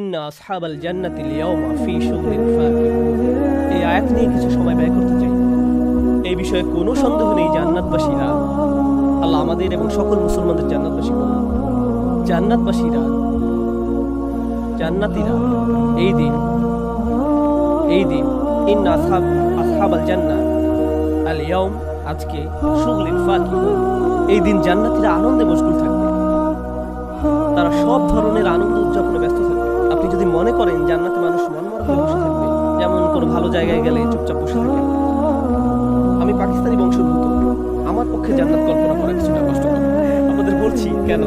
ইন্না আসহাবাল জান্নাতিল ইয়াওমা ফি শুগলিন ফাকিহুন। এই আয়াত নিয়ে কিছু সময় ব্যয় করতে চাই। এই বিষয়ে কোনো সন্দেহ নেই, জান্নাতবাসীরা, আল্লাহ আমাদের এবং সকল মুসলমানদের জান্নাতবাসী করুন। জান্নাতবাসীরা, জান্নাতীরা এই দিন ইন্না আসহাবাল জান্নাত আল ইয়াওম, আজকে শুগলিন ফাকিহুন, এই দিন জান্নাতীরা আনন্দে মশগুল থাকবে। তারা সব ধরনের আনন্দ উদযাপনে ব্যস্ত থাকবে। আপনি যদি মনে করেন জান্নাতে মানুষ মনমরা হয়ে বসে থাকবে, যেমন কোনো ভালো জায়গায় গেলে চুপচাপ বসে থাকে, আমি পাকিস্তানি বংশোদ্ভূত, আমার পক্ষে জান্নাত কল্পনা করা কিছুটা কষ্টকর। আপনাদের বলছি কেন।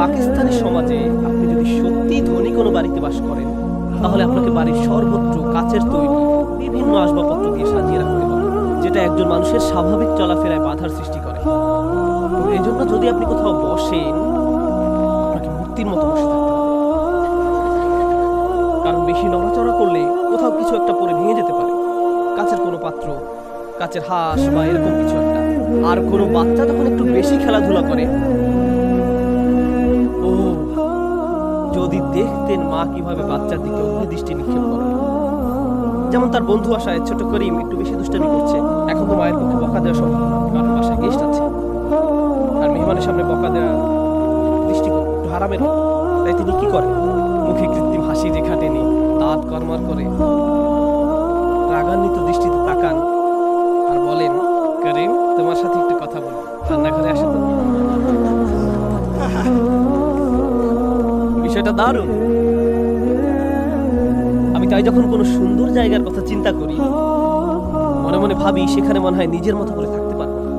পাকিস্তানি সমাজে আপনি যদি সত্যি ধনী কোনো বাড়িতে বাস করেন, তাহলে আপনাকে বাড়ির সর্বত্র কাচের তৈরি বিভিন্ন আসবাবপত্র দিয়ে সাজিয়ে রাখতে হবে, যেটা একজন মানুষের স্বাভাবিক চলাফেরায় বাধার সৃষ্টি করে। এই জন্য যদি আপনি কোথাও বসেন, আপনাকে মূর্তির মতো বসে থাকতে হবে, কারণ বেশি নড়াচড়া করলে কোথাও কিছু একটা পরে ভেঙে যেতে পারে। কাচের কোনো পাত্র, কাচের হাঁস বা এরকম কিছু একটা। আর কোনো বাচ্চা যখন একটু বেশি খেলাধুলা করে, ও যদি দেখতেন মা কিভাবে বাচ্চার দিকে অগ্নিদৃষ্টি নিক্ষেপ করে। যেমন তার বন্ধু আসায় ছোট করিম একটু বেশি দুষ্টামি করছে, এখন তো মায়ের পক্ষে বকা দেওয়া সম্ভব না, কারণ বাসায় গেস্ট আছে, আর মেহমানের সামনে বকা দেওয়া দৃষ্টি একটু হারামের। তাই তিনি কি করেন, মুখে কৃত্রিম হাসি রেখা টেনে দাঁত কর্মার করে রাগান্বিত দৃষ্টিতে তাকান আর বলেন, করিম তোমার সাথে একটু কথা বলো, রান্নাঘরে আসে তো। বিষয়টা দারুণ। আমি তাই যখন কোনো সুন্দর জায়গার কথা চিন্তা করি, মনে মনে ভাবি সেখানে মনে হয় নিজের মতো করে থাকতে পারবো না।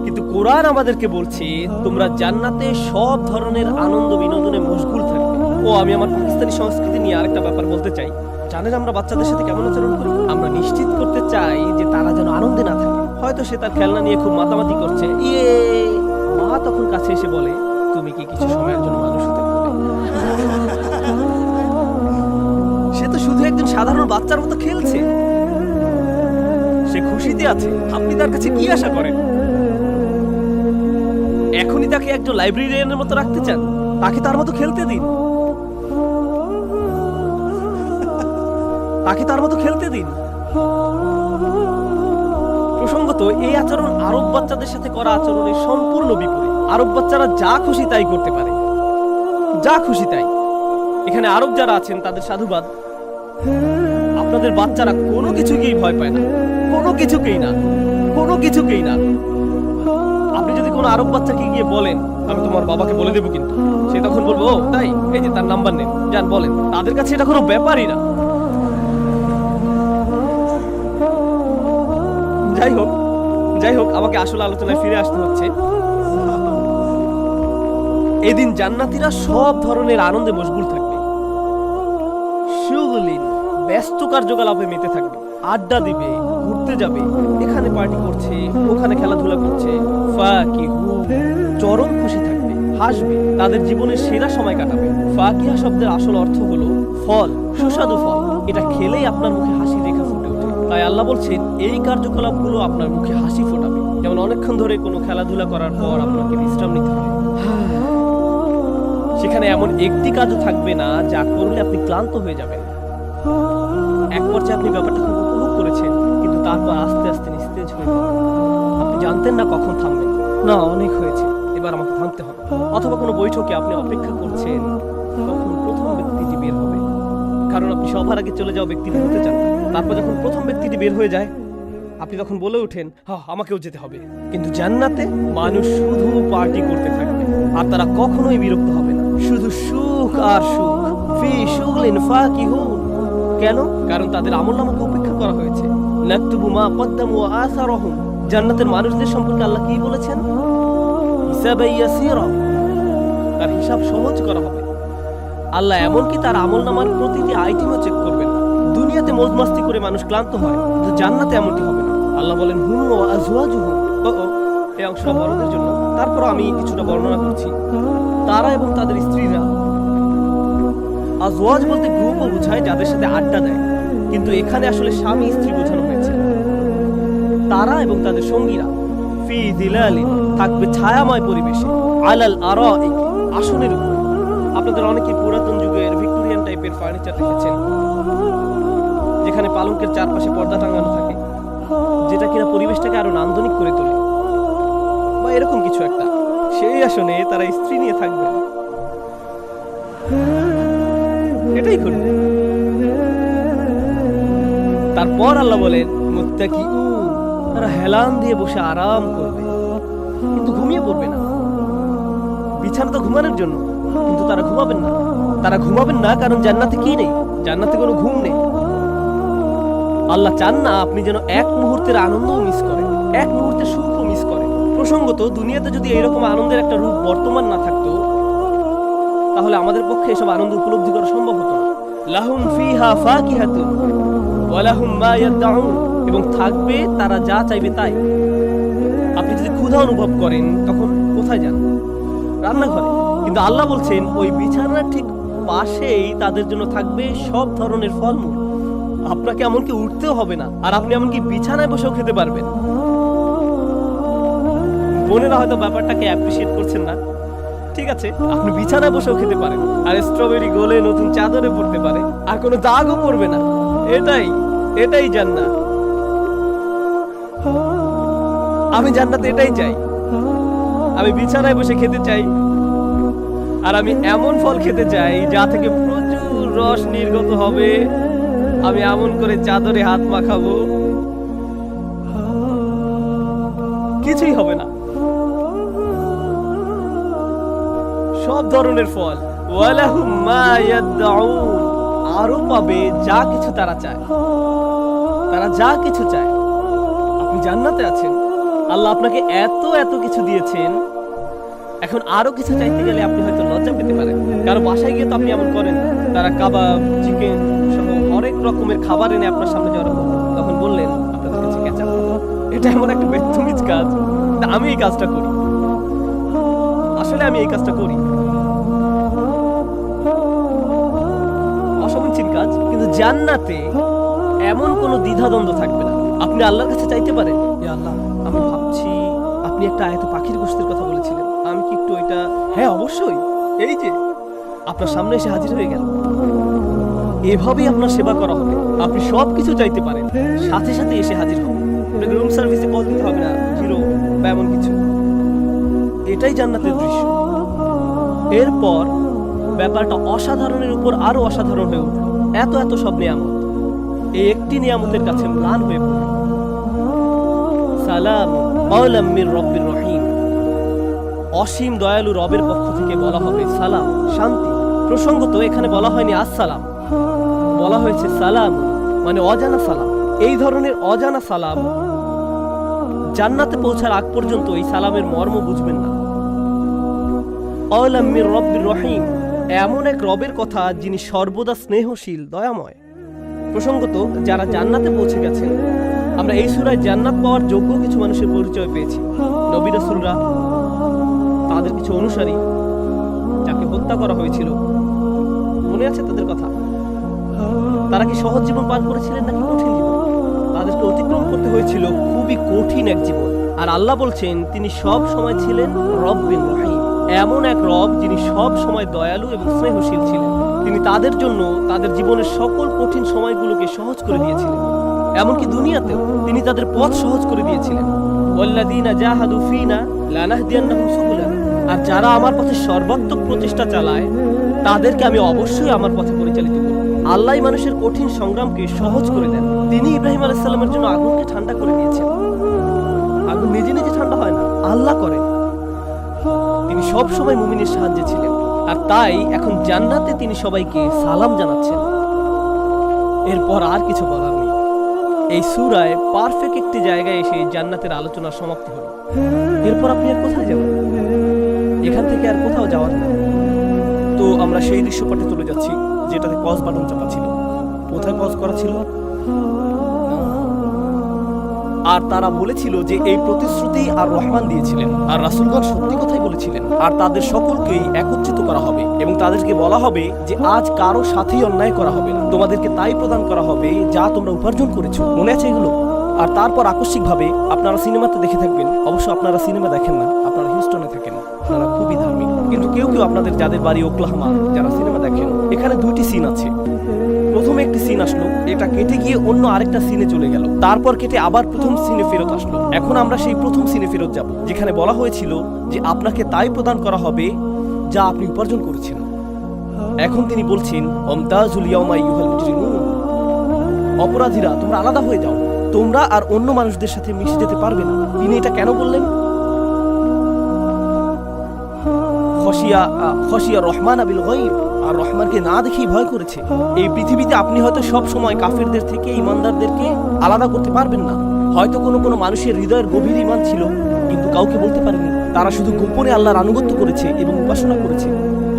কিন্তু কোরআন আমাদেরকে বলছে তোমরা জান্নাতে সব ধরনের আনন্দ বিনোদনে মশগুল থাকবে। ও আমি আমার পাকিস্তানি সংস্কৃতি নিয়ে আরেকটা ব্যাপার বলতে চাই। জানেন আমরা বাচ্চাদের সাথে কেমন আচরণ করি? আমরা নিশ্চিত করতে চাই যে তারা যেন আনন্দে না থাকে। হয়তো সে তার খেলনা নিয়ে খুব মাতামাতি করছে, মা তখন কাছে এসে বলে, তুমি কি কিছু সময়ের জন্য মানুষ হতে পারবে? সে তো শুধু একজন সাধারণ বাচ্চার মতো খেলছে, সে খুশিতে আছে। আপনি তার কাছে কি আশা করেন? এখনই তাকে একজন লাইব্রেরিয়ানের মতো রাখতে চান? তাকে তার মতো খেলতে দিন, তাকে তার মতো খেলতে দিন। প্রসঙ্গত এই আচরণ আরব বাচ্চাদের সাথে করা আচরণের সম্পূর্ণ বিপরীত। আরব বাচ্চারা যা খুশি তাই করতে পারে, যা খুশি তাই। এখানে আরব যারা আছেন তাদের সাধুবাদ। আপনাদের বাচ্চারা কোনো কিছুকেই ভয় পায় না, কোনো কিছুকেই না, কোনো কিছুকেই না। আপনি যদি কোনো আরব বাচ্চাকে গিয়ে বলেন, আমি তোমার বাবাকে বলে দেবো, কিন্তু সে তখন বলবো, ও তাই, এই যে তার নাম্বার নেন, যান বলেন। তাদের কাছে এটা কোনো ব্যাপারই না। যাই হোক আমাকে আসল আলোচনায় ফিরে আসতে হচ্ছে। এদিন জান্নাতীরা সব ধরনের আনন্দে মশগুল থাকবে। শুগলিন, ব্যস্ত কার্যকলাপে মেতে থাকবে, আড্ডা দিবে, ঘুরতে যাবে, এখানে পার্টি করছে, ওখানে খেলাধুলা করছে। ফাকিহুন, চরম খুশি থাকবে, হাসবে, তাদের জীবনের সেরা সময় কাটাবে। ফাকিহা শব্দের আসল অর্থ হলো ফল, সুস্বাদু ফল। এটা খেলেই আপনার মুখে হাসি রেখা ফুটে ওঠে। তাই আল্লাহ বলছেন এই কার্যকলাপগুলো আপনার মুখে হাসি ফোটাবে। যেমন অনেকক্ষণ ধরে কোনো খেলাধুলা করার পর আপনাকে বিশ্রাম নিতে হয়, সেখানে এমন একটি কাজও থাকবে না যা করলে আপনি ক্লান্ত হয়ে যাবেন। এক পর্যায়ে আপনি ব্যাপারটা খুব উপভোগ করেছেন, কিন্তু তারপর আস্তে আস্তে নিস্তেজ হয়ে গেলেন। আপনি জানতেন না কখন থামবেন। না, অনেক হয়েছে, এবার আমাকে থামতে হবে। অথবা কোনো বৈঠকে আপনি অপেক্ষা করছেন কখন প্রথম ব্যক্তিটি বের হবে, কারণ আপনি সবার আগে চলে যাওয়া ব্যক্তিটি হতে চান। তারপর যখন প্রথম ব্যক্তিটি বের হয়ে যায়, আপনি তখন বলে ওঠেন, আমাকেও যেতে হবে। কিন্তু জান্নাতে মানুষ শুধু পার্টি করতে থাকবে, আর তারা কখনোই বিরক্ত হবে না। শুধু সুখ আর সুখ। ফি শুগলিন ফাকিহুন। কেন? কারণ তাদের আমলনামাকে উপেক্ষা করা হয়েছে। নাকতুবু মা কদ্দামু ওয়া আসারহুম। জান্নাতের মানুষদের সম্পর্কে আল্লাহ কি বলেছেন? হিসাবে ইয়াসীরা, তার হিসাব সহজ করা হবে। আল্লাহ এমনকি তার আমলনামার প্রতিটি আইটেমও চেক করবেন না। দুনিয়াতে মজমাস্তি করে মানুষ ক্লান্ত হয়, কিন্তু জান্নাতে এমনটি হবে না। আল্লাহ বলেন, হুম ওয়া আজওয়াজুহুম। এই অংশটা বড়দের জন্য, তারপর আমি কিছুটা বর্ণনা করছি। তারা এবং তাদের স্ত্রীরা, আজওয়াজ বলতে গ্রুপও বোঝায় যাদের সাথে আড্ডা দেয়, কিন্তু এখানে আসলে স্বামী স্ত্রী বোঝানো হয়েছে। তারা এবং তাদের সঙ্গীরা ফি যিলালিন, থাকবে ছায়াময় পরিবেশে, আলাল আরাইক, আসনের উপর। আপনাদের অনেকেই পুরাতন যুগের ভিক্টোরিয়ান টাইপের ফার্নিচার দেখেছেন, যেখানে পালঙ্কের চারপাশে পর্দা টাঙানো থাকে, যেটা কিনা পরিবেশটাকে আরো নান্দনিক করে তোলে, বা এরকম কিছু একটা। সেই আসনে তারা স্ত্রী নিয়ে থাকবে, এটাই করবে। তারপর আল্লাহ বলেন মুত্তাকিউন, তারা হেলান দিয়ে বসে আরাম করবে, কিন্তু ঘুমিয়ে পড়বে না। বিছানা তো ঘুমানোর জন্য, কিন্তু তারা ঘুমাবেন না। তারা ঘুমাবেন না কারণ জান্নাতে কি নেই? জান্নাতে কোনো ঘুম নেই। আল্লাহ চান না আপনি যেন এক মুহূর্তের আনন্দও মিস করেন, এক মুহূর্তের সুখও মিস করেন। প্রসঙ্গত, দুনিয়াতে যদি এরকম আনন্দের একটা রূপ বর্তমান না থাকতো, তাহলে আমাদের পক্ষে এসব আনন্দ উপলব্ধি করা সম্ভব হতো না। লাহুম ফিহা ফাকিহাতুন ওয়া লাহুম মা ইয়াদউন, এবং থাকবে তারা যা চাইবে তাই। আপনি যদি ক্ষুধা অনুভব করেন তখন কোথায় যান? রান্নাঘরে। কিন্তু আল্লাহ বলছেন ওই বিছানার ঠিক পাশেই তাদের জন্য থাকবে সব ধরনের ফলমূল। আপনাকে এমনকি উঠতেও হবে না, আর আপনি এমনকি বিছানায় বসেও খেতে পারবেন। বোনেরা হয়তো ব্যাপারটাকে অ্যাপ্রিশিয়েট করছেন না। ঠিক আছে, আপনি বিছানায় বসেও খেতে পারেন, আর স্ট্রবেরি গলে নতুন চাদরে পড়তে পারে, আর কোনো দাগও পড়বে না। এটাই জান্নাত। আমি জান্নাতে এটাই চাই। আমি বিছানায় বসে খেতে চাই, আর আমি এমন ফল খেতে চাই যা থেকে প্রচুর রস নির্গত হবে। আমি এমন করে চাদরে হাত মাখাবো, কিছুই হবে না। সব ধরনের ফল, ওয়ালাহুম মা ইয়াদউন, আরো পাবে যা কিছু তারা চায়। তারা যা কিছু চায়। আপনি জান্নাতে আছেন, আল্লাহ আপনাকে এত কিছু দিয়েছেন, এখন আরো কিছু চাইতে গেলে আপনি হয়তো লজ্জা পেতে পারেন। কারো বাসায় গিয়ে তো আপনি এমন করেন, তারা কাবাব, চিকেন সহ অনেক রকমের খাবার এনে আপনার সামনে যখন তখন বললেন আপনাদের কাছে কেচাপ। এটা এমন একটা বেতমিজ কাজ। আমি এই কাজটা করি, আসলে আমি এই কাজটা করি, অসমীচীন কাজ। কিন্তু জান্নাতে এমন কোনো দ্বিধাদ্বন্দ্ব থাকবে না। আপনি আল্লাহর কাছে চাইতে পারেন, হে আল্লাহ, আমি ভাবছি আপনি একটা আয়াতে পাখির গোশতের কথা বলেছিলেন, আমি কি একটু এটা? হ্যাঁ অবশ্যই, এই যে আপনার সামনে এসে হাজির হয়ে গেল। এভাবেই আপনার সেবা করা হবে। আপনি সবকিছু চাইতে পারেন, সাথে সাথে এসে হাজির হবে। আপনাকে রুম সার্ভিসে কল দিতে হবে না, জিরো বা এমন কিছু। এটাই জান্নাতের দৃশ্য। এরপর ব্যাপারটা অসাধারণের উপর আরো অসাধারণ হয়ে উঠল। এত সব নিয়ামত এই একটি নিয়ামতের কাছে ম্লান হয়ে পড়ল। সালাম কাওলাম মির রব্বির রহিম, অসীম দয়ালু রবের পক্ষ থেকে বলা হবে সালাম, শান্তি। প্রসঙ্গত এখানে বলা হয়নি আসসালাম, বলা হয়েছে সালাম, মানে অজানা সালাম। এই ধরনের অজানা সালাম জান্নাতে পৌঁছার আগ পর্যন্ত এই সালামের মর্ম বুঝবেন না। কাওলাম মির রব্বির রহিম, এমন এক রবের কথা যিনি সর্বদা স্নেহশীল, দয়াময়। প্রসঙ্গত যারা জান্নাতে পৌঁছে গেছেন, আমরা এই সূরায় জান্নাত পাওয়ার যোগ্য কিছু মানুষের পরিচয় পেয়েছি। নবী রাসূলরা, তাদের কিছু অনুসারী যাকে হত্যা করা হয়েছিল, মনে আছে তাদের কথা? তারা কি সহজ জীবন পার করেছিলেন নাকি কঠিন জীবন? তাদেরকে অতিক্রম করতে হয়েছিল খুবই কঠিন এক জীবন। আর আল্লাহ বলছেন তিনি সব সময় ছিলেন রব্বির রহিম, এমন এক রব যিনি সব সময় দয়ালু এবং স্নেহশীল ছিলেন। তিনি তাদের জন্য তাদের জীবনের সকল কঠিন সময়গুলোকে সহজ করে দিয়েছিলেন। এমনকি দুনিয়াতেও তিনি তাদের পথ সহজ করে দিয়েছিলেন। ওয়াল্লাযীনা জাহাদু ফীনা লানাহদিয়ান্নাহুম সুবুলানা, আর যারা আমার পথে সর্বাত্মক প্রচেষ্টা চালায় তাদেরকে আমি অবশ্যই আমার পথে পরিচালিত করব। আল্লাহ মানুষের কঠিন সংগ্রামকে সহজ করে দেন। তিনি ইব্রাহিম আলাইহিস সালামের জন্য আগুনকে ঠান্ডা করে দিয়েছেন। আগুন নিজে নিজে ঠান্ডা হয় না, আল্লাহ করেন। তিনি সব সময় মুমিনের সাহায্যে ছিলেন, আর তাই এখন জান্নাতে তিনি সবাইকে সালাম জানাচ্ছেন। এরপর আর কিছু বলার নেই। এই সূরায় পারফেক্ট একটি জায়গায় এসে জান্নাতের আলোচনা সমাপ্তি হলো। এরপর আপনি আর কোথায় যাবেন? এখান থেকে আর কোথাও যাওয়ার নেই। তো আমরা সেই দৃশ্যপটে চলে যাচ্ছি যেটাতে পজ বাটন চাপা ছিল। কোথায় পজ করা ছিল? আর তারা বলেছিল যে এই প্রতিশ্রুতি আর রহমান দিয়েছিলেন, আর রাসূলগণ সত্যি কথাই বলেছিলেন, আর তাদের সকলকেই একত্রিত করা হবে এবং তাদেরকে বলা হবে যে আজ কারো সাথেই অন্যায় করা হবে না, তোমাদেরকে তাই প্রদান করা হবে যা তোমরা উপার্জন করেছো। মনে আছে এগুলো? আর তারপর আকস্মিকভাবে আপনারা সিনেমাতে দেখে থাকবেন, অবশ্য আপনারা সিনেমা দেখেন না, আপনারা হিউস্টনে থাকেন, আপনারা খুবই ধার্মিক। কিন্তু কেউ কেউ আপনাদের যাদের বাড়ি ওকলাহোমা, যারা সিনেমা দেখেন, এখানে দুইটি সিন আছে। প্রথমে একটি সিন আসলো, এটা কেটে গিয়ে অন্য আরেকটা সিনে চলে গেল, তারপর কেটে আবার প্রথম সিনে ফেরত আসলো। এখন আমরা সেই প্রথম সিনে ফেরত যাব, যেখানে বলা হয়েছিল যে আপনাকে তাই প্রদান করা হবে যা আপনি উপার্জন করেছেন। এখন তিনি বলছেন, ওমতাজুল ইয়াউমা আইয়ুহাল মুজরিমুন, অপরাধীরা তোমরা আলাদা হয়ে যাও, তোমরা আর অন্য মানুষদের সাথে মিশে যেতে পারবে না। তিনি এটা কেন বললেন? খশিয়া রহমান বিল গায়ব, আর রহমানকে না দেখেই ভয় করেছে। এই পৃথিবীতে আপনি হয়তো সব সময় কাফেরদের থেকে ইমানদারদেরকে আলাদা করতে পারবেন না। হয়তো কোনো কোনো মানুষের হৃদয়ের গভীর ঈমান ছিল, কিন্তু কাউকে বলতে পারেনি। তারা শুধু গোপনে আল্লাহর আনুগত্য করেছে এবং উপাসনা করেছে।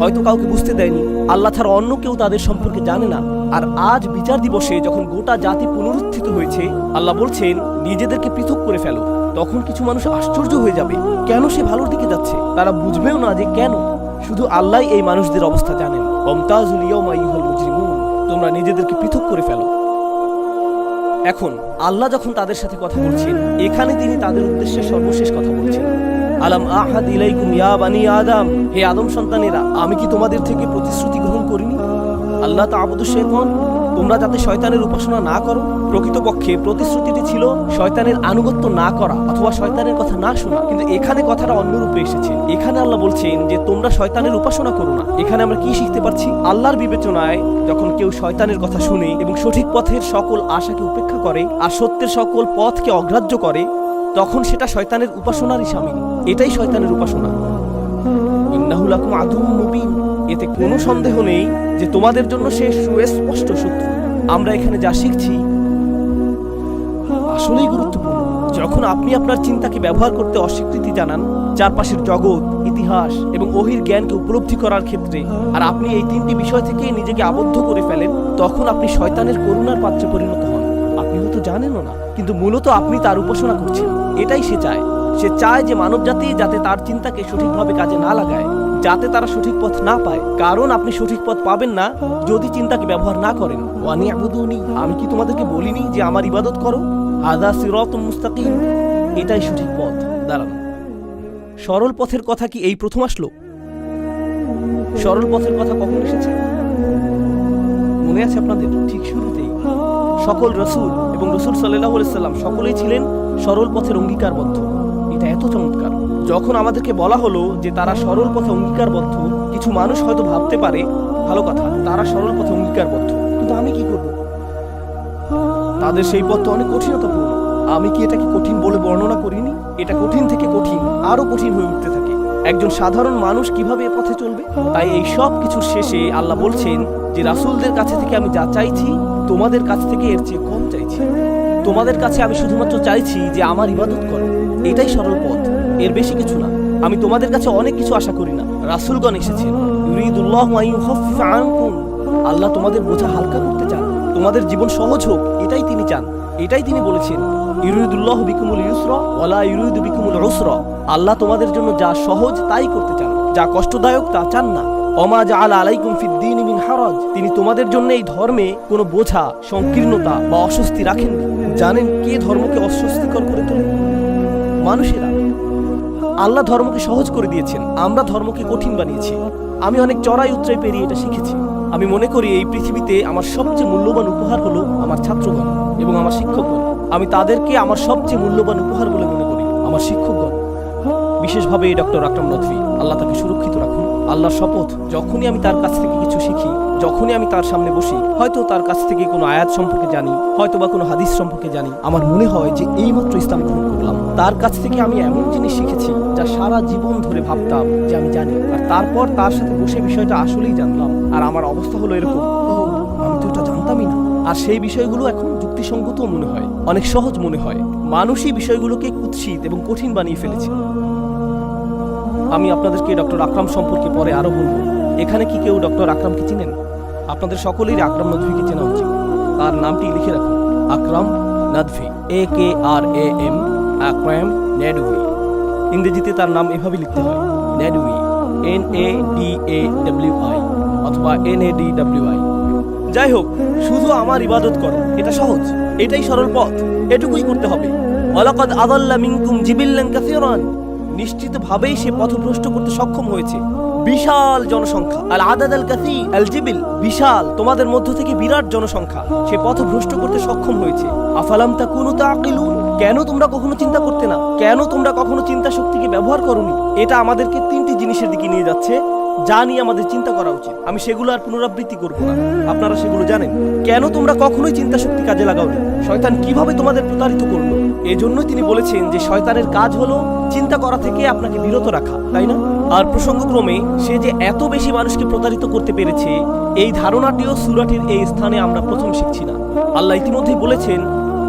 হয়তো কাউকে বুঝতে দেয়নি আল্লাহ ছাড়া অন্য কেউ তাদের সম্পর্কে জানে না। আর আজ বিচার দিবসে যখন গোটা জাতি পুনরুত্থিত হয়েছে, আল্লাহ বলছেন নিজেদেরকে পৃথক করে ফেলো। তখন কিছু মানুষ আশ্চর্য হয়ে যাবে, কেন সে ভালোর দিকে যাচ্ছে। তারা বুঝবেও না যে কেন। শুধু আল্লাহই এই মানুষদের অবস্থা জানেন। ওমতাজুল ইয়াউমা আইয়ুহাল মুজরিমুন, তোমরা নিজেদেরকে পৃথক করে ফেলো। এখন আল্লাহ যখন তাদের সাথে কথা বলছেন, এখানে তিনি তাদের উদ্দেশ্যে সর্বশেষ কথা বলছেন। আলাম আহাদ ইলাইকুম ইয়া বানি আদম, হে আদম সন্তানেরা, আমি কি তোমাদের থেকে প্রতিশ্রুতি গ্রহণ করিনি আল্লাহ তা'বুদুশ শাইতান, তোমরা যাতে শয়তানের উপাসনা না করো। প্রকৃতপক্ষে প্রতিশ্রুতিটি ছিল শয়তানের আনুগত্য না করা অথবা শয়তানের কথা না শোনা, কিন্তু এখানে কথাটা অন্যরূপে এসেছে। এখানে আল্লাহ বলছেন যে তোমরা শয়তানের উপাসনা করো না। এখানে আমরা কি শিখতে পারছি? আল্লাহর বিবেচনায় যখন কেউ শয়তানের কথা শুনে এবং সঠিক পথের সকল আশাকে উপেক্ষা করে আর সত্যের সকল পথকে অগ্রাহ্য করে, তখন সেটা শয়তানের উপাসনারই শামিল। এটাই শয়তানের উপাসনা। ইন্নাহু লাকুম আদুউম মুবিন, এতে কোনো সন্দেহ নেই যে তোমাদের জন্য সে সুস্পষ্ট শত্রু। আমরা এখানে যা শিখছি আসলেই গুরুত্বপূর্ণ। যখন আপনি আপনার চিন্তাকে ব্যবহার করতে অস্বীকৃতি জানান, চারপাশের জগৎ, ইতিহাস এবং ওহির জ্ঞানকে উপলব্ধি করার ক্ষেত্রে, আর আপনি এই তিনটি বিষয় থেকে নিজেকে আবদ্ধ করে ফেলেন, তখন আপনি শয়তানের করুণার পাত্রে পরিণত হন। আপনি হয়তো জানেনও না, কিন্তু মূলত আপনি তার উপাসনা করছেন। এটাই সে চায়। সে চায় যে মানবজাতি যাতে তার চিন্তাকে সঠিকভাবে কাজে না লাগায়, যাতে তারা সঠিক পথ না পায়। কারণ আপনি সঠিক পথ পাবেন না যদি চিন্তাকে ব্যবহার না করেন। ওয়ানি'বুদুনি, আমি কি তোমাদেরকে বলিনি যে আমার ইবাদত করো? হাযা সিরাতুম মুস্তাকিম, এটাই সঠিক পথ। দাঁড়ান, সরল পথের কথা কি এই প্রথম আসলো? সরল পথের কথা কখন এসেছে মনে আছে আপনাদের? ঠিক শুরুতেই সকল রাসূল এবং রাসূল সাল্লাল্লাহু আলাইহি সাল্লাম সকলেই ছিলেন সরল পথের অঙ্গীকারবদ্ধ। এটা এত চমৎকার। যখন আমাদেরকে বলা হলো যে তারা সরল পথে অঙ্গীকারবদ্ধ, কিছু মানুষ হয়তো ভাবতে পারে ভালো কথা, তারা সরল পথে অঙ্গীকারবদ্ধ, কিন্তু আমি কি করব? তাদের সেই পথ অনেক কঠিনতাপূর্ণ। আমি কি এটাকে কঠিন বলে বর্ণনা করিনি? এটা কঠিন থেকে কঠিন, আরো কঠিন হয়ে উঠতে থাকে। একজন সাধারণ মানুষ কিভাবে এ পথে চলবে? তাই এই সব কিছুর শেষে আল্লাহ বলছেন যে রাসূলদের কাছে থেকে আমি যা চাইছি, তোমাদের কাছ থেকে এর চেয়ে কম চাইছি। তোমাদের কাছে আমি শুধুমাত্র চাইছি যে আমার ইবাদত করো। এটাই সরল পথ, এর বেশি কিছু না। আমি তোমাদের কাছে অনেক কিছু আশা করি না। রাসূলগণ এসেছেন, ইউরিদুল্লাহু আন ইউখাফফিফা আনকুম, আল্লাহ তোমাদের বোঝা হালকা করতে চান, তোমাদের জীবন সহজ হোক, এটাই তিনি চান। এটাই তিনি বলেছেন, ইউরিদুল্লাহু বিকুমুল ইউসরা ওয়ালা ইউরিদু বিকুমুল উসরা, আল্লাহ তোমাদের জন্য যা সহজ তাই করতে চান, যা কষ্টদায়ক তা চান না। ওমা জাআলা আলাইকুম ফিদ-দীনি মিন হারাজ, তিনি তোমাদের জন্য এই ধর্মে কোনো বোঝা, সংকীর্ণতা বা অস্বস্তি রাখেননি। জানেন কে ধর্মকে অস্বস্তিকর করে তোলে? মানুষেরা। আল্লাহ ধর্মকে সহজ করে দিয়েছেন, আমরা ধর্মকে কঠিন বানিয়েছি। আমি অনেক চড়াই উতরাই পেরিয়ে এটা শিখেছি। আমি মনে করি এই পৃথিবীতে আমার সবচেয়ে মূল্যবান উপহার হলো আমার ছাত্রগণ এবং আমার শিক্ষকগণ। আমি তাদেরকে আমার সবচেয়ে মূল্যবান উপহার বলে মনে করি, আমার শিক্ষকগণ, বিশেষভাবে ডক্টর আকরাম নদভী, আল্লাহ তাকে সুরক্ষিত রাখুন। আল্লাহর শপথ, যখনই আমি তার কাছ থেকে কিছু শিখি, যখনই আমি তার সামনে বসি, হয়তো তার কাছ থেকে কোনো আয়াত সম্পর্কে জানি, হয়তো বা কোনো হাদিস সম্পর্কে জানি, আমার মনে হয় যে এইমাত্র ইসলাম গ্রহণ করলাম। তার কাছ থেকে আমি এমন জিনিস শিখেছি যা সারা জীবন ধরে ভাবতাম যে আমি জানি, আর তারপর তার সাথে বসে বিষয়টা আসলেই জানলাম। আর আমার অবস্থা হলো এরকম, আমি তো এটা জানতামই না। আর সেই বিষয়গুলো এখন যুক্তিসঙ্গত মনে হয়, অনেক সহজ মনে হয়। মানুষই বিষয়গুলোকে কুৎসিত এবং কঠিন বানিয়ে ফেলেছে। আমি আপনাদেরকে ডক্টর আকরাম সম্পর্কে পরে আরো বলবো। এখানে কি কেউ ডক্টর আকরামকে চিনেন? আপনাদের সকলেরই আকরাম নদভীকে চেনা উচিত। তার নামটি লিখে রাখুন, আকরাম নদভী, AKRAM, আকরাম নদভী। ইংরেজিতে তার নাম এভাবে লিখতে হয়, নদভী, NADAWI অথবা NADWI। যাই হোক, শুধু আমার ইবাদত করো, এটা সহজ, এটাই সরল পথ, এটুকুই করতে হবে। ওয়ালাকাদ আযাল্লা মিনকুম জিবিল্লান কাসীরান, নিশ্চিতভাবেই সে পথভ্রষ্ট করতে সক্ষম হয়েছে বিশাল জনসংখ্যা, আল আদাদ আল কাসীর, আল জিবিল, বিশাল, তোমাদের মধ্য থেকে বিরাট জনসংখ্যা সে পথ ভ্রষ্ট করতে সক্ষম হয়েছে। আফালাম তাকুনু তাআকিলুন, কেন তোমরা কখনো চিন্তা করতে না? কেন তোমরা কখনো চিন্তা শক্তিকে ব্যবহার করোনি? এটা আমাদেরকে তিনটি জিনিসের দিকে নিয়ে যাচ্ছে যা নিয়ে আমাদের চিন্তা করা উচিত। আমি সেগুলো আর পুনরাবৃত্তি করব না, আপনারা সেগুলো জানেন। কেন তোমরা কখনোই চিন্তা শক্তি কাজে লাগাওনি? শয়তান কিভাবে তোমাদের প্রতারিত করলো? এজন্যই তিনি বলেছেন যে শয়তানের কাজ হলো চিন্তা করা থেকে আপনাকে বিরত রাখা, তাই না? আর প্রসঙ্গক্রমে সে যে এত বেশি মানুষকে প্রতারিত করতে পেরেছে, এই ধারণাটিও সূরাটির এই স্থানে আমরা প্রথম শিখছি না। আল্লাহ ইতিমধ্যেই বলেছেন,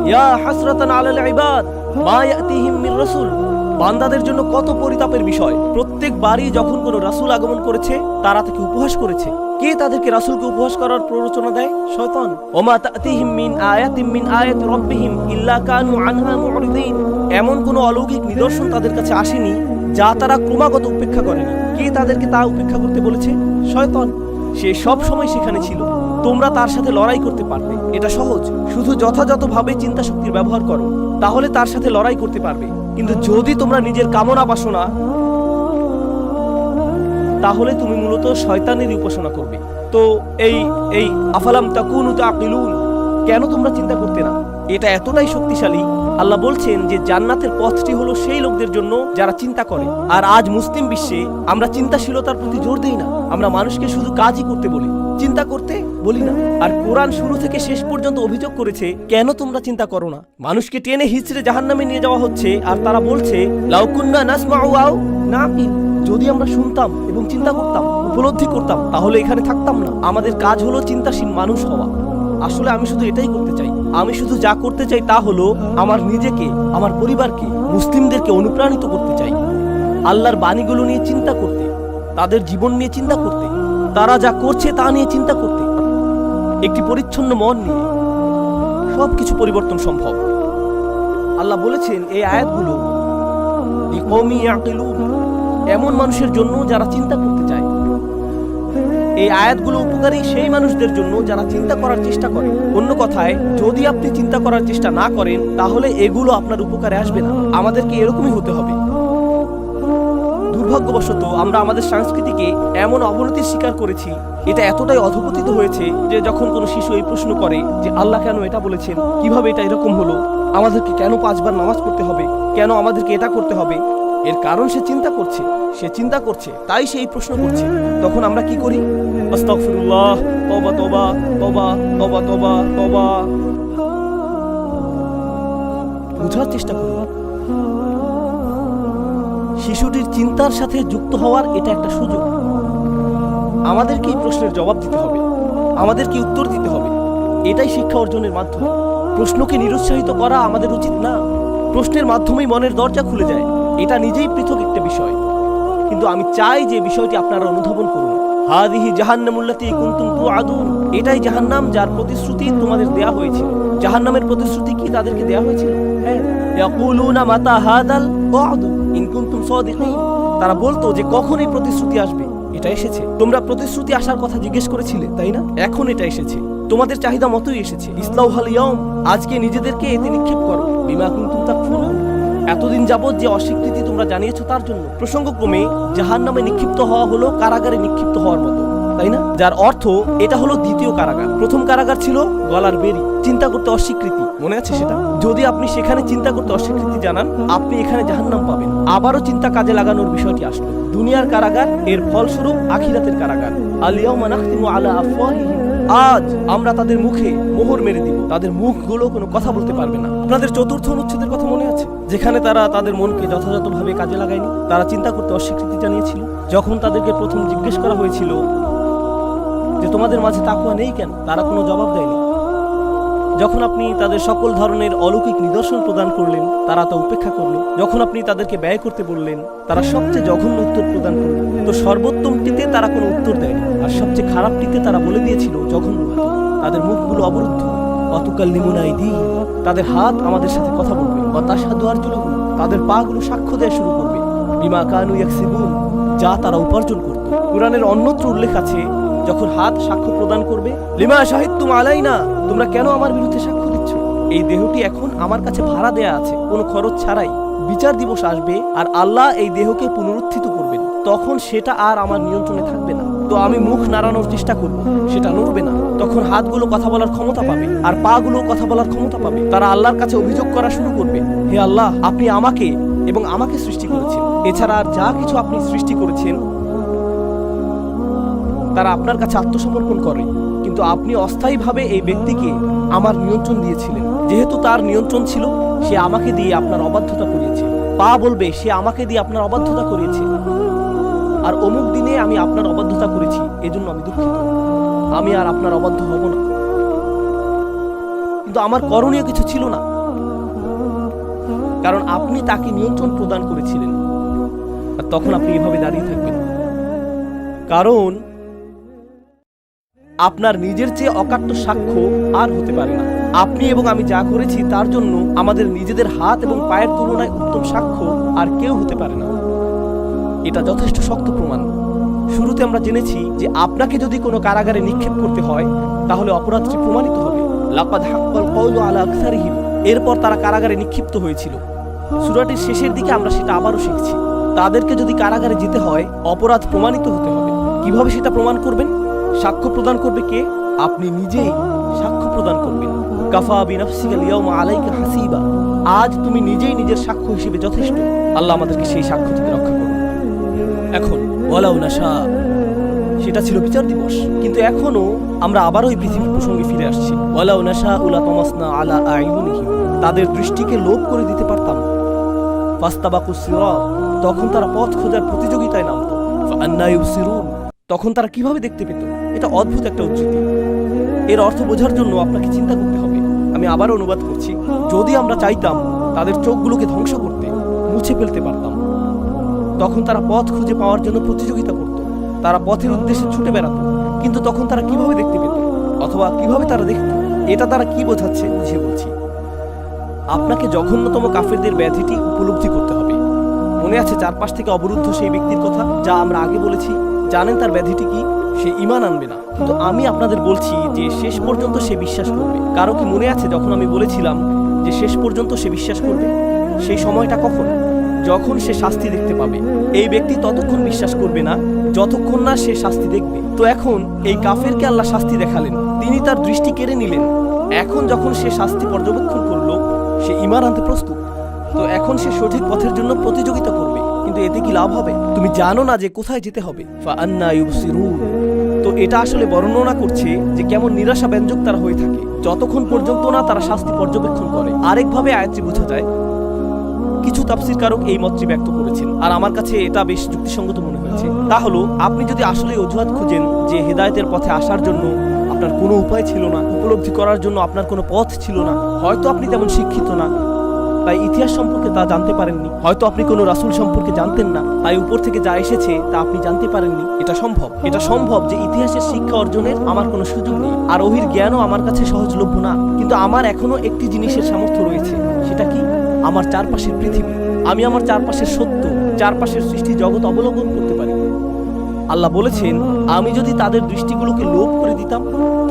ইয়া হাসরাতান আলাল ইবাদ মা ইয়াতিহিম মির রাসূল, বান্দাদের জন্য কত পরিতাপের বিষয়। প্রত্যেকবারই যখন কোনো রাসূল আগমন করেছে তারা তাকে উপহাস করেছে। কে তাদেরকে রাসূলকে উপহাস করার প্ররোচনা দেয়? শয়তান। ওমা তাতিহিম মিন আয়াতিম মিন আয়াতি রাব্বিহিম ইল্লা কানু আনহা মুরিদিন, এমন কোনো অলৌকিক নিদর্শন তাদের কাছে আসেনি যা তারা ক্রমাগত উপেক্ষা করেনি। কে তাদেরকে তা উপেক্ষা করতে বলেছে? শয়তান। সে সব সময় সেখানে ছিল। তোমরা তার সাথে লড়াই করতে পারবে, এটা সহজ। শুধু যথাযথভাবে চিন্তা শক্তির ব্যবহার করো, তাহলে তার সাথে লড়াই করতে পারবে। কিন্তু যদি তোমরা নিজের কামনা বাসনা, তাহলে তুমি মূলত শয়তানেরই উপাসনা করবে। তো এই আফালাম তাকুনু তাকিলুন, কেন তোমরা চিন্তা করতে না? এটা এতটাই শক্তিশালী। আল্লাহ বলছেন যে জান্নাতের পথটি হলো সেই লোকদের জন্য যারা চিন্তা করে। আর আজ মুসলিম বিশ্বে আমরা চিন্তাশীলতার প্রতি জোর দেই না। আমরা মানুষকে শুধু কাজই করতে বলি, চিন্তা করতে বলি না। আর কোরআন শুরু থেকে শেষ পর্যন্ত অভিযোগ করেছে, কেন তোমরা চিন্তা করো না? মানুষকে টেনে হিচড়ে জাহান্নামে নিয়ে যাওয়া হচ্ছে, আর তারা বলছে লাউ কুন্না নাসমাউ আও নাকিল, যদি আমরা শুনতাম এবং চিন্তা করতাম, উপলব্ধি করতাম, তাহলে এখানে থাকতাম না। আমাদের কাজ হলো চিন্তাশীল মানুষ হওয়া। আসলে আমি শুধু এটাই করতে চাই। আমি শুধু যা করতে চাই তা হলো আমার নিজেকে, আমার পরিবারকে, মুসলিমদেরকে অনুপ্রাণিত করতে চাই আল্লাহর বাণীগুলো নিয়ে চিন্তা করতে, তাদের জীবন নিয়ে চিন্তা করতে, তারা যা করছে তা নিয়ে চিন্তা করতে। একটি পরিচ্ছন্ন মন নিয়ে সবকিছু পরিবর্তন সম্ভব। আল্লাহ বলেছেন এই আয়াতগুলো লিকওমি ইয়াকিলুন, এমন মানুষের জন্য যারা চিন্তা করতে চায়। এই আয়াতগুলো উপকারী সেই মানুষদের জন্য যারা চিন্তা করার চেষ্টা করে। অন্য কথায়, যদি আপনি চিন্তা করার চেষ্টা না করেন তাহলে এগুলো আপনার উপকারে আসবে না। আমাদেরকে এরকমই হতে হবে। দুর্ভাগ্যবশত আমরা আমাদের সংস্কৃতিকে এমন অবনতির শিকার করেছি, এটা এতটাই অধঃপতিত হয়েছে যে যখন কোনো শিশু এই প্রশ্ন করে যে আল্লাহ কেন এটা বলেছেন, কিভাবে এটা এরকম হলো, আমাদেরকে কেন 5 বার নামাজ পড়তে হবে, কেন আমাদেরকে এটা করতে হবে, এর কারণ সে চিন্তা করছে, তাই সে এই প্রশ্ন করছে। তখন আমরা কি করি? আস্তাগফিরুল্লাহ, তওবা তওবা তওবা তওবা তওবা তওবা। বুঝার চেষ্টা করুন, শিশুটির চিন্তার সাথে যুক্ত হওয়ার এটা একটা সুযোগ। আমাদেরকে এই প্রশ্নের জবাব দিতে হবে, আমাদেরকে উত্তর দিতে হবে। এটাই শিক্ষা অর্জনের মাধ্যম। প্রশ্নকে নিরুৎসাহিত করা আমাদের উচিত না। প্রশ্নের মাধ্যমেই মনের দরজা খুলে যায়, এটা নিজেই পৃথক একটা বিষয়। কিন্তু আমি চাই যে বিষয়টি আপনারা অনুধাবন করুন। হাদিহি জাহান্নামুল্লাতী কুনতুম তুআদুন, এটাই জাহান্নাম যার প্রতিশ্রুতি তোমাদের দেয়া হয়েছিল। জাহান্নামের প্রতিশ্রুতি কি তাদেরকে দেয়া হয়েছিল? হ্যাঁ, ইয়াকুলুনা মাতা হাদাল ওয়াদ ইন কুনতুম সাদিকিন, তারা বলতো যে কখন এই প্রতিশ্রুতি আসবে। এটা এসেছে। তোমরা প্রতিশ্রুতি আসার কথা জিজ্ঞেস করেছিলে, তাই না? এখন এটা এসেছে, তোমাদের চাহিদা মতোই এসেছে। ইসলাউহাল ইয়াউম, আজকে নিজেদেরকে এতে নিক্ষেপ করো। বিমা কুনতুম তাকফুরুন, এতদিন যাবৎ যে অস্বীকৃতি তোমরা জানিয়েছো তার জন্য। প্রসঙ্গক্রমে জাহান্নামে নিক্ষিপ্ত হওয়া হলো কারাগারে নিক্ষিপ্ত হওয়ার মতো, তাই না? যার অর্থ এটা হলো দ্বিতীয় কারাগার। প্রথম কারাগার ছিল গলার বেরি, চিন্তা করতে অস্বীকৃতি, মনে আছে সেটা? যদি আপনি সেখানে চিন্তা করতে অস্বীকৃতি জানান, আপনি এখানে জাহান্নাম পাবেন। আবারও চিন্তা কাজে লাগানোর বিষয়টি আসলো। দুনিয়ার কারাগার, এর ফলস্বরূপ আখিরাতের কারাগার। আল ইয়াউমা নাখতিমু আলা আফওয়াহিহিম, আজ আমরা তাদের মুখে মোহর মেরে দিব, তাদের মুখগুলো কোনো কথা বলতে পারবে না। আপনাদের চতুর্থ অনুচ্ছেদের কথা মনে আছে, যেখানে তারা তাদের মনকে যথাযথভাবে কাজে লাগায়নি, তারা চিন্তা করতে অস্বীকৃতি জানিয়েছিল। যখন তাদেরকে প্রথম জিজ্ঞেস করা হয়েছিল যে তোমাদের মাঝে তাকওয়া নেই কেন, তারা কোনো জবাব দেয়নি। যখন আপনি তাদের সকল ধরনের অলৌকিক নিদর্শন প্রদান করলেন, তারা তা উপেক্ষা করলো। যখন আপনি তাদেরকে ব্যয় করতে বললেন, তারা সবচেয়ে জঘন্য উত্তর প্রদান করলো। তো সর্বোত্তমটিতে তারা কোনো উত্তর দেয়নি, আর সবচেয়ে খারাপটিতে তারা বলে দিয়েছিল জঘন্য উত্তর। তাদের মুখগুলো অবরুদ্ধ। অতুকাল্লিমুনা আইদিহিম, তাদের হাত আমাদের সাথে কথা বলবে। ওয়া তাশহাদু আরজুলুহুম, তাদের পাগুলো সাক্ষ্য দেওয়া শুরু করবে। বিমা কানু ইয়াকসিবুন, যা তারা উপার্জন করত। কোরআনের অন্যত্র উল্লেখ আছে, যখন হাত সাক্ষ্য প্রদান করবে, লিমা শাহিদতুম আলাইনা, তোমরা কেন আমার বিরুদ্ধে সাক্ষ্য দিচ্ছ? এই দেহটি এখন আমার কাছে ভাড়া দেয়া আছে, কোনো খরচ ছাড়াই। বিচার দিবস আসবে আর আল্লাহ এই দেহকে পুনরুত্থিত করবেন। তখন সেটা আর আমার নিয়ন্ত্রণে থাকবে না। তো আমি মুখ নাড়ানোর চেষ্টা করব, সেটা নড়বে না। তখন হাতগুলো কথা বলার ক্ষমতা পাবে আর পা গুলো কথা বলার ক্ষমতা পাবে। তারা আল্লাহর কাছে অভিযোগ করা শুরু করবে, হে আল্লাহ, আপনি আমাকে এবং আমাকে সৃষ্টি করেছেন, এছাড়া আর যা কিছু আপনি সৃষ্টি করেছেন তারা আপনার কাছে আত্মসমর্পণ করে। কিন্তু আপনি অস্থায়ীভাবে এই ব্যক্তিকে আমার নিয়ন্ত্রণ দিয়েছিলেন। যেহেতু তার নিয়ন্ত্রণ ছিল, সে আমাকে দিয়ে আপনার অবাধ্যতা করিয়েছে। পা বলবে, সে আমাকে দিয়ে আপনার অবাধ্যতা করিয়েছে, আর অমুক দিনে আমি আপনার অবাধ্যতা করেছি, এজন্য আমি দুঃখিত, আমি আর আপনার অবাধ্য হব না। কিন্তু আমার করণীয় কিছু ছিল না, কারণ আপনি তাকে নিয়ন্ত্রণ প্রদান করেছিলেন। আর তখন আপনি এভাবে দাঁড়িয়ে থাকবেন, কারণ আপনার নিজের চেয়ে অকাট্য সাক্ষ্য আর হতে পারে না। আপনি এবং আমি যা করেছি তার জন্য আমাদের নিজেদের হাত এবং পায়ের তুলনায় উত্তম সাক্ষ্য আর কেউ হতে পারে না। এটা যথেষ্ট শক্ত প্রমাণ। শুরুতে আমরা জেনেছি যে আপনাকে যদি কোনো কারাগারে নিক্ষেপ করতে হয় তাহলে অপরাধটি প্রমাণিত হবে। লাকাদ হাক্কাল কওলু আলা আকসারিহিম। এরপর তারা কারাগারে নিক্ষিপ্ত হয়েছিল। সূরাটির শেষের দিকে আমরা সেটা আবারও শিখছি। তাদেরকে যদি কারাগারে যেতে হয়, অপরাধ প্রমাণিত হতে হবে। কিভাবে সেটা প্রমাণ করবেন? সাক্ষ্য প্রদান করবে কে? আপনি নিজেই সাক্ষ্য প্রদান করবেন। কাফা বিনাফসিকা লিয়াউমা আলাইকা হাসিবা। আজ তুমি নিজেই নিজের সাক্ষ্য হিসেবে যথেষ্ট। আল্লাহ আমাদেরকে সেই সাক্ষ্য থেকে রক্ষা করুন। এখন ওয়ালাউ নাশা, সেটা ছিল বিচার দিবস, কিন্তু এখনো আমরা আবারও এই পৃথিবীর প্রসঙ্গে ফিরে আসছি। ওয়ালাউ নাশা উলা তামাসনা আলা আইনুনিহিম। তাদের দৃষ্টিকে লোপ করে দিতে পারতাম। ফাস্তাবাকুস সিরাত, তখন তারা পথ খোঁজার প্রতিযোগিতায় নামত। ফাআন্না ইউবসিরুন, তখন তারা কিভাবে দেখতে পেত? এটা অদ্ভুত একটা উদ্ধৃতি। এর অর্থ বোঝার জন্য আপনাকে চিন্তা করতে হবে। আমি আবারও অনুবাদ করছি। যদি আমরা চাইতাম তাদের চোখগুলোকে ধ্বংস করতে, মুছে ফেলতে পারতাম। তখন তারা পথ খুঁজে পাওয়ার জন্য প্রতিযোগিতা করত। তারা পথের উদ্দেশ্যে ছুটে বেড়াত। কিন্তু তখন তারা কিভাবে দেখতে পেত, অথবা কিভাবে তারা দেখত? এটা তারা কি বোঝাচ্ছে বুঝিয়ে বলছি। আপনাকে জঘন্যতম কাফেরদের ব্যাধিটি উপলব্ধি করতে হবে। মনে আছে চারপাশ থেকে অবরুদ্ধ সেই ব্যক্তির কথা, যা আমরা আগে বলেছি? জানেন তার ব্যাধিটি কি? সে ঈমান আনবে না। কিন্তু আমি আপনাদের বলছি যে শেষ পর্যন্ত সে বিশ্বাস করবে। কারো কি মনে আছে যখন আমি বলেছিলাম যে শেষ পর্যন্ত সে বিশ্বাস করবে? সেই সময়টা কখন? যখন সে শাস্তি দেখতে পাবে। এই ব্যক্তি ততক্ষণ বিশ্বাস করবে না যতক্ষণ না সে শাস্তি দেখবে। তো এখন এই কাফেরকে আল্লাহ শাস্তি দেখালেন, তিনি তার দৃষ্টি কেড়ে নিলেন। এখন যখন সে শাস্তি পর্যবেক্ষণ করলো, সে ঈমান আনতে প্রস্তুত। তো এখন সে সঠিক পথের জন্য প্রতিযোগিতা করবে। কিন্তু এতে কি লাভ হবে? তুমি জানো না যে কোথায় যেতে হবে। ফাআন্না ইউবসিরুন। তো এটা আসলে বর্ণনা করছে যে কেমন নিরাশা ব্যঞ্জক তারা হয়ে থাকে যতক্ষণ পর্যন্ত না তারা শাস্তি পর্যবেক্ষণ করে। আরেকভাবে আয়াতটি বোঝা যায়। কিছু তাফসীরকারক এই মতটি ব্যক্ত করেছেন, আর আমার কাছে এটা বেশ যুক্তিসঙ্গত মনে হয়েছে। তা হলো, আপনি যদি আসলে অজুহাত খুঁজেন যে হেদায়েতের পথে আসার জন্য আপনার কোনো উপায় ছিল না, উপলব্ধি করার জন্য আপনার কোনো পথ ছিল না, হয়তো আপনি তেমন শিক্ষিত না, তাই ইতিহাস সম্পর্কে তা জানতে পারেননি, হয়তো আপনি কোনো রাসূল সম্পর্কে জানতেন না, তাই উপর থেকে যা এসেছে তা আপনি জানতে পারেননি। এটা সম্ভব যে ইতিহাসের শিক্ষা অর্জনের আমার কোনো সুযোগ নেই, আর ওহির জ্ঞানও আমার কাছে সহজলভ্য না। কিন্তু আমার এখনো একটি জিনিসের সামর্থ্য রয়েছে। সেটা কি? আমার চারপাশের পৃথিবী। আমি আমার চারপাশের সত্য, চারপাশের সৃষ্টি জগৎ অবলম্বন করতে পারি। আল্লাহ বলেছেন, আমি যদি তাদের দৃষ্টিগুলোকে লোপ করে দিতাম,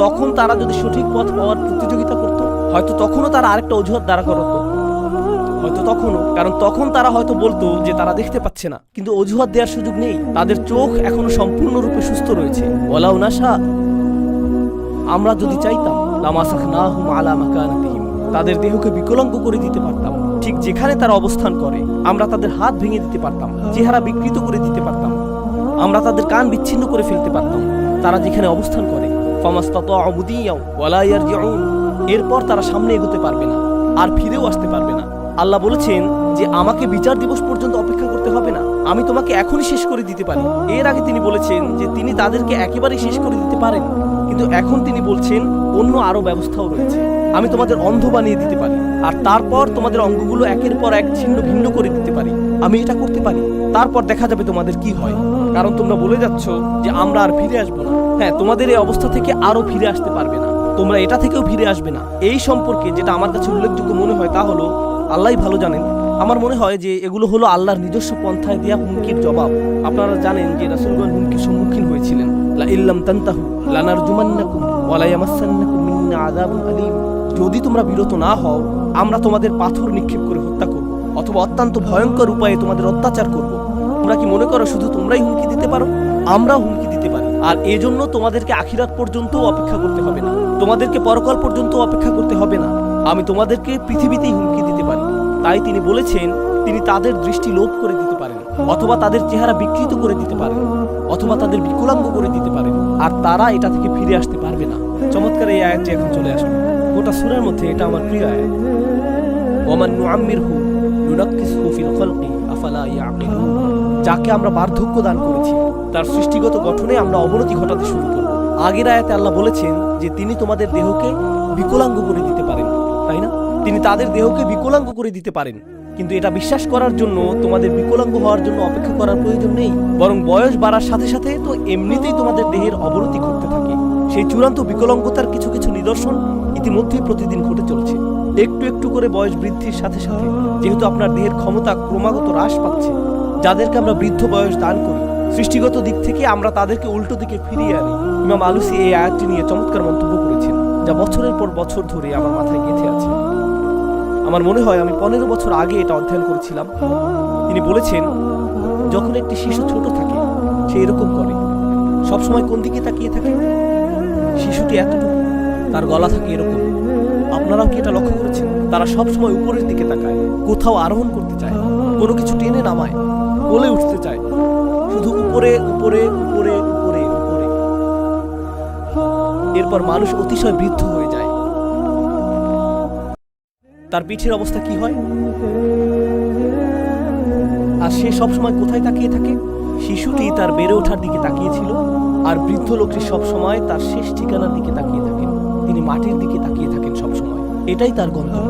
তখন তারা যদি সঠিক পথ পাওয়ার প্রতিযোগিতা করত, হয়তো তখনও তারা আরেকটা অজুহাত দাঁড়া করাতো। হয়তো তখনও, কারণ তখন তারা হয়তো বলতো যে তারা দেখতে পাচ্ছে না। কিন্তু অজুহাত দেওয়ার সুযোগ নেই, তাদের চোখ এখনো সম্পূর্ণরূপে সুস্থ রয়েছে। ওয়ালাউ নাশা, আমরা যদি চাইতাম, লামাসাখনাহুম আলা মাকানাতিহিম, তাদের দেহকে বিকলাঙ্গ করে দিতে পারতাম। ঠিক যেখানে তারা অবস্থান করে আমরা তাদের হাত ভেঙে দিতে পারতাম, চেহারা বিকৃত করে দিতে পারতাম, আমরা তাদের কান বিচ্ছিন্ন করে ফেলতে পারতাম। তারা যেখানে অবস্থান করে, ফামাস্তাতাউ মুদিয়াও ওয়ালা ইয়ারজিউন, এরপর তারা সামনে এগোতে পারবে না, আর ফিরেও আসতে পারবে না। আল্লাহ বলেছেন যে আমাকে বিচার দিবস পর্যন্ত অপেক্ষা করতে হবে না, আমি তোমাকে এখনই শেষ করে দিতে পারি। এর আগে তিনি বলেছেন যে তিনি তাদেরকে একেবারেই শেষ করে দিতে পারেন, কিন্তু এখন তিনি বলছেন অন্য আরো ব্যবস্থাও রয়েছে। আমি তোমাদের অন্ধ বানিয়ে দিতে পারি, আর তারপর তোমাদের অঙ্গগুলো একের পর এক ছিন্ন ভিন্ন করে দিতে পারি। আমি এটা করতে পারি, তারপর দেখা যাবে তোমাদের কি হয়। কারণ তোমরা বলে যাচ্ছ যে আমরা আর ফিরে আসবো না। হ্যাঁ, তোমাদের এই অবস্থা থেকে আরো ফিরে আসতে পারবে না, তোমরা এটা থেকেও ফিরে আসবে না। এই সম্পর্কে যেটা আমার কাছে উল্লেখযোগ্য মনে হয় তা হলো, আল্লাহই ভালো জানেন, আমার মনে হয় যে এগুলো হলো আল্লাহর নিজস্ব পন্থায় দেয়া হুমকির জবাব। আপনারা জানেন যে রাসূলগণ হুমকির সম্মুখীন হয়েছিলেন। লা ইল্লাম তানতাহু লানারজুমান্নাকুম ওয়া লা ইয়ামাসসান্নাকুম মিন্না আযাবুন আলীম। যদি তোমরা বিরত না হও, আমরা তোমাদের পাথর নিক্ষেপ করে হত্যা করব, অথবা অত্যন্ত ভয়ঙ্কর উপায়ে তোমাদের অত্যাচার করব। তোমরা কি মনে করো শুধু তোমরাই হুমকি দিতে পারো? আমরাও হুমকি দিতে পারি। আর এজন্য তোমাদেরকে আখিরাত পর্যন্ত অপেক্ষা করতে হবে না, তোমাদেরকে পরকাল পর্যন্ত অপেক্ষা করতে হবে না। আমি তোমাদেরকে পৃথিবীতেই হুমকি দিতে পারি। তাই তিনি বলেছেন, তিনি তাদের দৃষ্টি লোপ করে দিতে পারেন, অথবা তাদের চেহারা বিকৃত করে দিতে পারেন, অথবা তাদের বিকলাঙ্গ করে দিতে পারেন, আর তারা এটা থেকে ফিরে আসতে পারবে না। চমৎকার এই আয়াতটি এখন চলে আসবে গোটা সূরার মধ্যে। এটা আমার প্রিয় আয়াত। ওমান নুআম্মিরহু নুনাক্কিসহু ফিল খালকি আফালা ইয়াকিলুন। যাকে আমরা বার্ধক্য দান করেছি, তার সৃষ্টিগত গঠনে আমরা অবনতি ঘটাতে শুরু করব। আগের আয়াতে আল্লাহ বলেছেন যে তিনি তোমাদের দেহকে বিকলাঙ্গ করে দিতে পারেন, তাই না? তিনি তাদের দেহকে বিকলাঙ্গ করে দিতে পারেন, কিন্তু এটা বিশ্বাস করার জন্য তোমাদের বিকলাঙ্গ হওয়ার জন্য অপেক্ষা করার প্রয়োজন নেই। বরং বয়স বাড়ার সাথে সাথে তো এমনিতেই তোমাদের দেহের অবনতি ঘটতে থাকে। সেই চূড়ান্ত বিকলাঙ্গতার কিছু কিছু নিদর্শন ইতিমধ্যেই প্রতিদিন ঘটে চলছে। একটু একটু করে বয়স বৃদ্ধির সাথে সাথে যেহেতু আপনার দেহের ক্ষমতা ক্রমাগত হ্রাস পাচ্ছে, যাদেরকে আমরা বৃদ্ধ বয়স দান করি, সৃষ্টিগত দিক থেকে আমরা তাদেরকে উল্টো দিকে ফিরিয়ে আনি। ইমাম আলুসি এই আয়াতটি নিয়ে চমৎকার মন্তব্য করেছেন, যা বছরের পর বছর ধরে আমার মাথায় গেঁথে আছে। আমার মনে হয় আমি 15 বছর আগে এটা অধ্যয়ন করেছিলাম। তিনি বলেছেন, যখন একটি শিশু ছোট থাকে সে এরকম করে, সবসময় কোন দিকে তাকিয়ে থাকে? শিশুটি এতটুকু, তার গলা থাকে এরকম। আপনারাও কি এটা লক্ষ্য করেছেন? তারা সবসময় উপরের দিকে তাকায়, কোথাও আরোহণ করতে চায়, কোনো কিছু টেনে নামায়, কোলে উঠতে চায়, শুধু উপরে উপরে উপরে উপরে উপরে। এরপর মানুষ অতিশয় বৃদ্ধ হয়ে যায়, তার পিঠের অবস্থা কি হয়? আর সে সবসময় কোথায় তাকিয়ে থাকে? শিশুটি তার বেড়ে ওঠার দিকে তাকিয়েছিল, আর বৃদ্ধ লোকটি সবসময় তার শেষ ঠিকানার দিকে তাকিয়ে থাকেন। তিনি মাটির দিকে তাকিয়ে থাকেন সবসময়। এটাই তার গন্তব্য।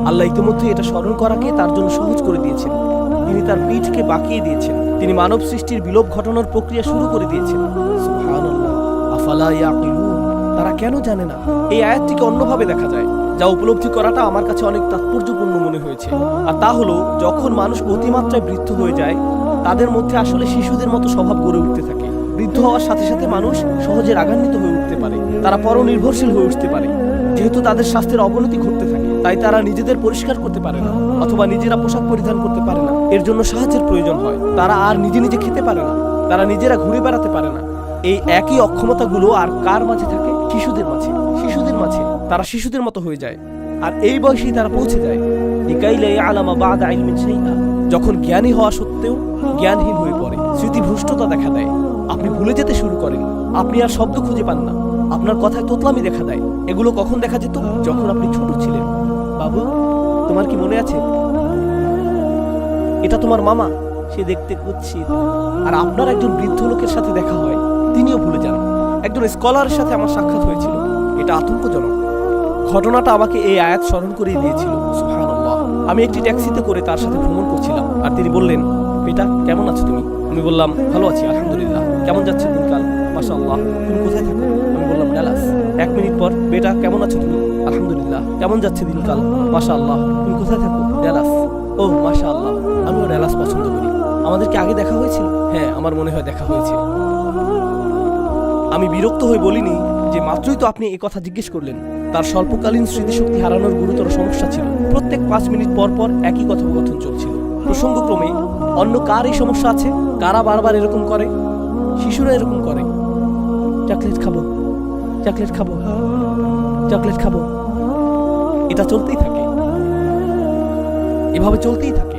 আল্লাহ ইতিমধ্যে এটা স্মরণ করাকে তার জন্য সহজ করে দিয়েছেন। তিনি তার পিঠকে বাঁকিয়ে দিয়েছেন। তিনি মানব সৃষ্টির বিলোপ ঘটানোর প্রক্রিয়া শুরু করে দিয়েছেন। সুবহানাল্লাহ, আফালা ইয়াকিলুন। তারা কেন জানে না? এই আয়াতটিকে অন্যভাবে দেখা যায়, যা উপলব্ধি করাটা আমার কাছে অনেক তাৎপর্যপূর্ণ মনে হয়েছে। আর তা হলো, যখন মানুষ অতিমাত্রায় বৃদ্ধ হয়ে যায়, তাদের মধ্যে আসলে শিশুদের মতো স্বভাব গড়ে উঠতে থাকে। বৃদ্ধ হওয়ার সাথে সাথে মানুষ সহজে রাগান্বিত হয়ে উঠতে পারে, তারা পরনির্ভরশীল হয়ে উঠতে পারে। যেহেতু তাদের স্বাস্থ্যের অবনতি ঘটতে থাকে, তাই তারা নিজেদের পরিষ্কার করতে পারে না, অথবা নিজেরা পোশাক পরিধান করতে পারে না। এর জন্য সাহায্যের প্রয়োজন হয়। তারা আর নিজে নিজে খেতে পারে না, তারা নিজেরা ঘুরে বেড়াতে পারে না। এই একই অক্ষমতাগুলো আর কার মাঝে থাকে? শিশুদের মাঝে। শিশুদের মাঝে তারা শিশুদের মতো হয়ে যায়, আর এই বয়সেই তারা পৌঁছে যায় লিকাইলা ইয়ালামা বা'দা ইলমিন শাইআ। যখন জ্ঞানী হওয়া সত্ত্বেও জ্ঞানহীন হয়ে পড়ে, স্মৃতিভ্রষ্টতা দেখা দেয়, আপনি ভুলে যেতে শুরু করেন, আপনি আর শব্দ খুঁজে পান না, আপনার কথায় তোতলামি দেখা দেয়। এগুলো কখন দেখা যেত? যখন আপনি ছোট ছিলেন। বাবু, তোমার কি মনে আছে এটা তোমার মামা, সে দেখতে কুৎসিত। আর আপনার একজন বৃদ্ধ লোকের সাথে দেখা হয়, তিনিও ভুলে যান। একজন স্কলারের সাথে আমার সাক্ষাৎ হয়েছিল, এটা আতঙ্কজনক। ঘটনাটা আমাকে এই আয়াত স্মরণ করিয়ে দিয়েছিল। সুবহানাল্লাহ। আমি একটি ট্যাক্সিতে করে তার সাথে ভ্রমণ করছিলাম, আর তিনি বললেন, বেটা কেমন আছো তুমি? আমি বললাম, ভালো আছি আলহামদুলিল্লাহ। কেমন যাচ্ছে দিনকাল? মাশাআল্লাহ। তুমি কোথায় থাকো? আমি বললাম, ডালাস। 1 মিনিট পর, বেটা কেমন আছো তুমি? আলহামদুলিল্লাহ। কেমন যাচ্ছে দিনকাল? মাশাআল্লাহ। তুমি কোথায় থাকো? ডালাস। ও মাশাআল্লাহ, আমিও ডালাস পছন্দ করি। আমাদের কি আগে দেখা হয়েছিল? হ্যাঁ, আমার মনে হয় দেখা হয়েছে। আমি বিরক্ত হয়ে বলিনি যে মাত্রই তো আপনি এই কথা জিজ্ঞেস করলেন। তার স্বল্পকালীন স্মৃতিশক্তি হারানোর গুরুতর সমস্যা ছিল। প্রত্যেক 5 মিনিট পর পর একই কথোপকথন চলছিল। প্রসঙ্গক্রমে অন্য কার এই সমস্যা আছে? কারা বারবার এরকম করে? শিশুরা এরকম করে, চকলেট খাবো, চকলেট খাবো, চকলেট খাবো। এটা চলতেই থাকে, এভাবে চলতেই থাকে।